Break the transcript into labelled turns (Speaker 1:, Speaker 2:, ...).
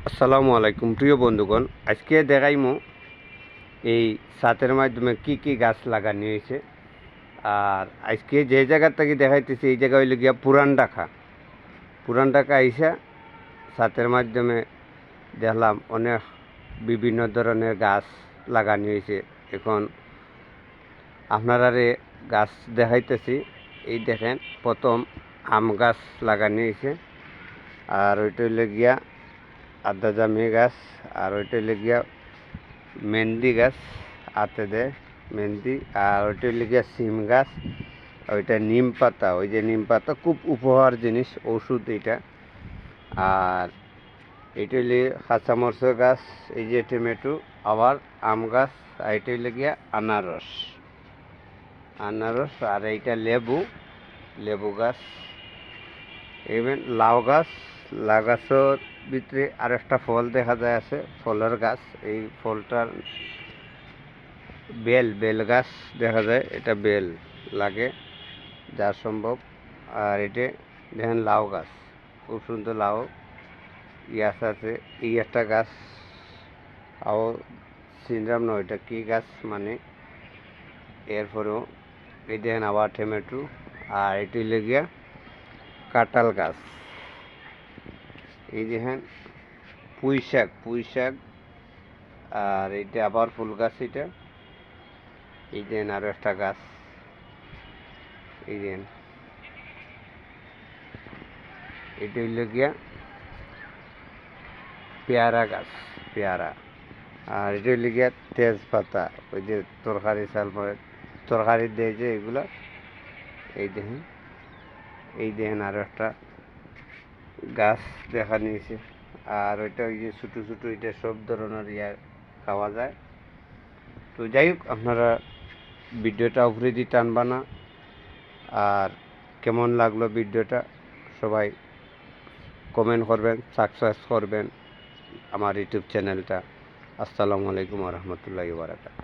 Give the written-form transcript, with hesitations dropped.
Speaker 1: আসসালামু আলাইকুম প্রিয় বন্ধুগণ, আজকে দেখাইমু এই ছাতের মাধ্যমে কি কি গাছ লাগানো হয়েছে। আর আজকে যে জায়গা থেকে দেখাইতেছি এই জায়গা হইল গিয়া পুরান ঢাকা আইসা ছাতের মাধ্যমে দেখলাম অনেক বিভিন্ন ধরনের গাছ লাগানো হয়েছে। এখন আপনারারে গাছ দেখাইতেছি। এই দেখেন, প্রথম আম গাছ লাগানো হয়েছে, আর ওইটা হইল গিয়া আদা জামি গাছ, আর ওইটা হইলে গিয়া মেহেন্দি গাছ, আতে দেয় মেহেন্দি। আর ওইটা হইলে গিয়া সিম গাছ, ওইটা নিম পাতা। ওই যে নিম পাতা খুব উপহার জিনিস, ওষুধ এইটা। আর এইটা হইলে কাঁচামরিচ গাছ, এই যে টমেটো, আবার আম গাছ। আর এটা হইলে গিয়া আনারস। আর এইটা লেবু গাছ। ইভেন লাউ গাছের ভিতরে আর একটা ফল দেখা যায় আছে, ফলের গাছ। এই ফলটার বেল গাছ দেখা যায়, এটা বেল লাগে যা সম্ভব। আর এটা দেখেন লাউ গাছ, খুব সুন্দর লাউ ইয়াস আছে। এই একটা গাছ আও চিনলাম না ওইটা কি গাছ, মানে এরপরেও এই দেখেন আবার টমেটো। আর এটি লেগিয়া কাঁঠাল গাছ। এই দেখেন পুঁই শাক। আর এইটা আবার ফুল গাছ। এটা এই দেখেন আরো একটা গাছ। এই দেখেন এটা হইল গিয়া পেয়ারা গাছ, পেয়ারা। আর এটা হইল গিয়া তেজপাতা, ওই যে তরকারি দেয় যে এগুলা। এই দেখেন আরো একটা গাছ দেখা নিয়েছে। আর ওইটা ওই যে ছোটো এটা সব ধরনের খাওয়া যায়। তো যাই হোক, আপনারা ভিডিওটা উপরে দিয়ে টানবা না। আর কেমন লাগলো ভিডিওটা সবাই কমেন্ট করবেন, সাবস্ক্রাইব করবেন আমার ইউটিউব চ্যানেলটা। আসসালামু আলাইকুম ওয়া রাহমাতুল্লাহি ওয়া বারাকাতুহু।